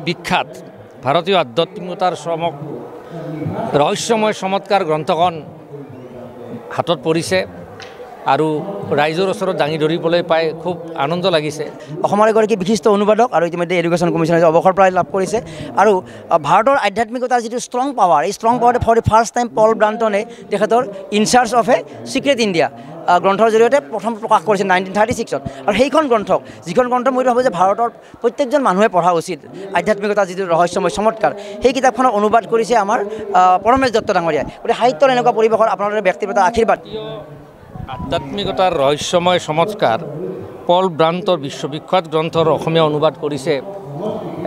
বিখ্যাত ভাৰতীয় আধ্যাত্মিকতাৰ চমক ৰহস্যময় চমৎকাৰ গ্ৰন্থখন হাতত পৰিছে আৰু ৰাইজৰ ওচৰত দাঙি ধৰিবলৈ পাই খুব আনন্দ লাগিছে। অসমৰ এগৰাকী বিশিষ্ট অনুবাদক আৰু ইতিমধ্যে এডুকেশ্যন কমিশ্যনে অৱসৰ প্ৰায় লাভ কৰিছে আৰু ভাৰতৰ আধ্যাত্মিকতাৰ যিটো ষ্ট্ৰং পাৱাৰ, এই ষ্ট্ৰং পাৱাৰটো for the first time Paul ব্ৰাণ্টনে তেখেতৰ in search of a secret India গ্ৰন্থৰ জৰিয়তে প্ৰথম প্ৰকাশ কৰিছে 1936 আৰু সেইখন গ্ৰন্থক যিখন গ্ৰন্থ মই ভাবোঁ যে ভাৰতৰ প্ৰত্যেকজন মানুহে পঢ়া উচিত। আধ্যাত্মিকতাৰ যিটো ৰহস্যময় চমৎকাৰ সেই কিতাপখনৰ অনুবাদ কৰিছে আমাৰ পৰমেশ দত্ত ডাঙৰীয়াই। গতিকে সাহিত্যৰ এনেকুৱা পৰিৱেশত আপোনালোকৰ ব্যক্তিগত আশীৰ্বাদ। আধ্যাত্মিকতাৰ ৰহস্যময় চমৎকাৰ পল ব্ৰাণ্টৰ বিশ্ববিখ্যাত গ্ৰন্থৰ অসমীয়া অনুবাদ কৰিছে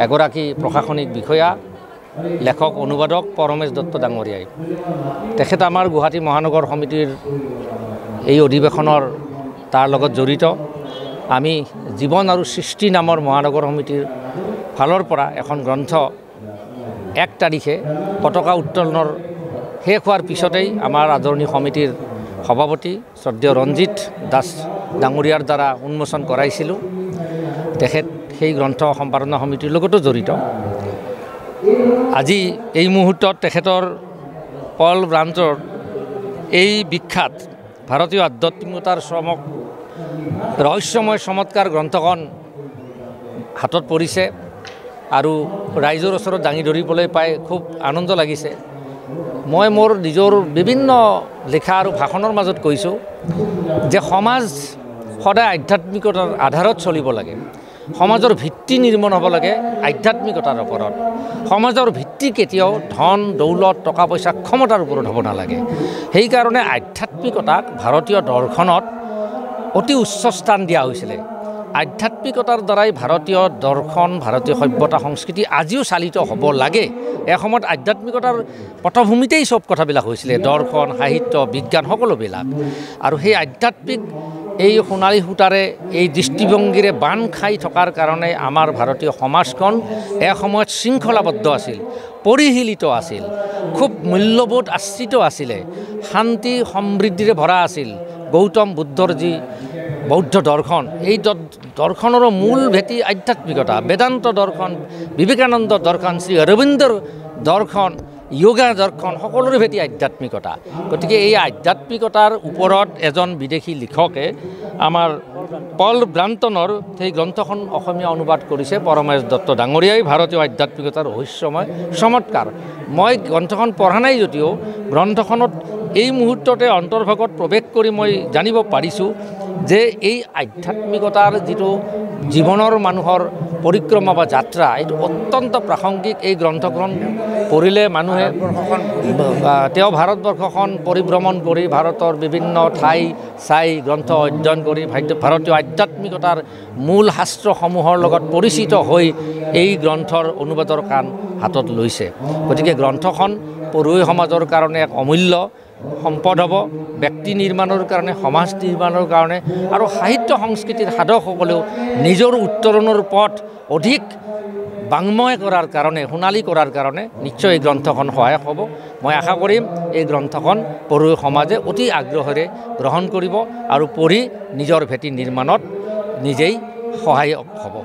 এগৰাকী প্ৰশাসনিক বিষয়া, লেখক, অনুবাদক পৰমেশ দত্ত ডাঙৰীয়াই। তেখেত আমাৰ গুৱাহাটী মহানগৰ সমিতিৰ এই অধিৱেশনৰ তাৰ লগত জড়িত। আমি জীৱন আৰু সৃষ্টি নামৰ মহানগৰ সমিতিৰ ফালৰ পৰা এখন গ্ৰন্থ 1 তাৰিখে পতাকা উত্তোলনৰ শেষ হোৱাৰ পিছতেই আমাৰ আদৰণীয় সমিতিৰ সভাপতি শ্ৰদ্ধেয় ৰঞ্জিত দাস ডাঙৰীয়াৰ দ্বাৰা উন্মোচন কৰাইছিলোঁ। তেখেত সেই গ্ৰন্থ সম্পাদনা সমিতিৰ লগতো জড়িত। আজি এই মুহূৰ্তত তেখেতৰ পল ব্ৰাণ্টৰ এই বিখ্যাত ভাৰতীয় আধ্যাত্মিকতাৰ চমক ৰহস্যময় চমৎকাৰ গ্ৰন্থখন হাতত পৰিছে আৰু ৰাইজৰ ওচৰত দাঙি ধৰিবলৈ পাই খুব আনন্দ লাগিছে। মই মোৰ নিজৰ বিভিন্ন লেখা আৰু ভাষণৰ মাজত কৈছোঁ যে সমাজ সদায় আধ্যাত্মিকতাৰ আধাৰত চলিব লাগে। সমাজৰ ভিত্তি নিৰ্মাণ হ'ব লাগে আধ্যাত্মিকতাৰ ওপৰত। সমাজৰ ভিত্তি কেতিয়াও ধন দৌলত টকা পইচা ক্ষমতাৰ ওপৰত হ'ব নালাগে। সেইকাৰণে আধ্যাত্মিকতাক ভাৰতীয় দৰ্শনত অতি উচ্চ স্থান দিয়া হৈছিলে। আধ্যাত্মিকতাৰ দ্বাৰাই ভাৰতীয় দৰ্শন, ভাৰতীয় সভ্যতা সংস্কৃতি আজিও চালিত হ'ব লাগে। এসময়ত আধ্যাত্মিকতাৰ পটভূমিতেই চব কথাবিলাক হৈছিলে, দৰ্শন, সাহিত্য, বিজ্ঞান সকলোবিলাক। আৰু সেই আধ্যাত্মিক এই সোণালী সূতাৰে এই দৃষ্টিভংগীৰে বান্ধ খাই থকাৰ কাৰণে আমাৰ ভাৰতীয় সমাজখন এসময়ত শৃংখলাবদ্ধ আছিল, পৰিশীলিত আছিল, খুব মূল্যবোধ আশ্ৰিত আছিলে, শান্তি সমৃদ্ধিৰে ভৰা আছিল। গৌতম বুদ্ধৰ যি বৌদ্ধ দৰ্শন, এই দৰ্শনৰো মূল ভেটি আধ্যাত্মিকতা। বেদান্ত দৰ্শন, বিবেকানন্দ দৰ্শন, শ্ৰী অৰবিন্দৰ দৰ্শন, যোগা দৰ্শন সকলোৰে ভেটি আধ্যাত্মিকতা। গতিকে এই আধ্যাত্মিকতাৰ ওপৰত এজন বিদেশী লিখকে আমাৰ পল ব্ৰাণ্টনৰ সেই গ্ৰন্থখন অসমীয়া অনুবাদ কৰিছে পৰমেশ দত্ত ডাঙৰীয়াই, ভাৰতীয় আধ্যাত্মিকতাৰ ৰহস্যময় চমৎকাৰ। মই গ্ৰন্থখন পঢ়া নাই যদিও গ্ৰন্থখনত এই মুহূৰ্ততে অন্তৰ্ভাগত প্ৰৱেশ কৰি মই জানিব পাৰিছোঁ যে এই আধ্যাত্মিকতাৰ যিটো জীৱনৰ মানুহৰ পৰিক্ৰমা বা যাত্ৰা, এইটো অত্যন্ত প্ৰাসংগিক। এই গ্ৰন্থখন পঢ়িলে মানুহে তেওঁ ভাৰতবৰ্ষখন পৰিভ্ৰমণ কৰি ভাৰতৰ বিভিন্ন ঠাই চাই গ্ৰন্থ অধ্যয়ন কৰি ভাৰতীয় আধ্যাত্মিকতাৰ মূল শাস্ত্ৰসমূহৰ লগত পৰিচিত হৈ এই গ্ৰন্থৰ অনুবাদৰ কাম হাতত লৈছে। গতিকে গ্ৰন্থখন পঢ়ুৱৈ সমাজৰ কাৰণে এক অমূল্য সম্পদ হ'ব, ব্যক্তি নিৰ্মাণৰ কাৰণে, সমাজ নিৰ্মাণৰ কাৰণে আৰু সাহিত্য সংস্কৃতিৰ সাধকসকলেও নিজৰ উত্তৰণৰ পথ অধিক বাংময় কৰাৰ কাৰণে, সোণালী কৰাৰ কাৰণে নিশ্চয় এই গ্ৰন্থখন সহায়ক হ'ব। মই আশা কৰিম এই গ্ৰন্থখন পঢ়ুৱৈ সমাজে অতি আগ্ৰহেৰে গ্ৰহণ কৰিব আৰু পঢ়ি নিজৰ ভেটি নিৰ্মাণত নিজেই সহায়ক হ'ব।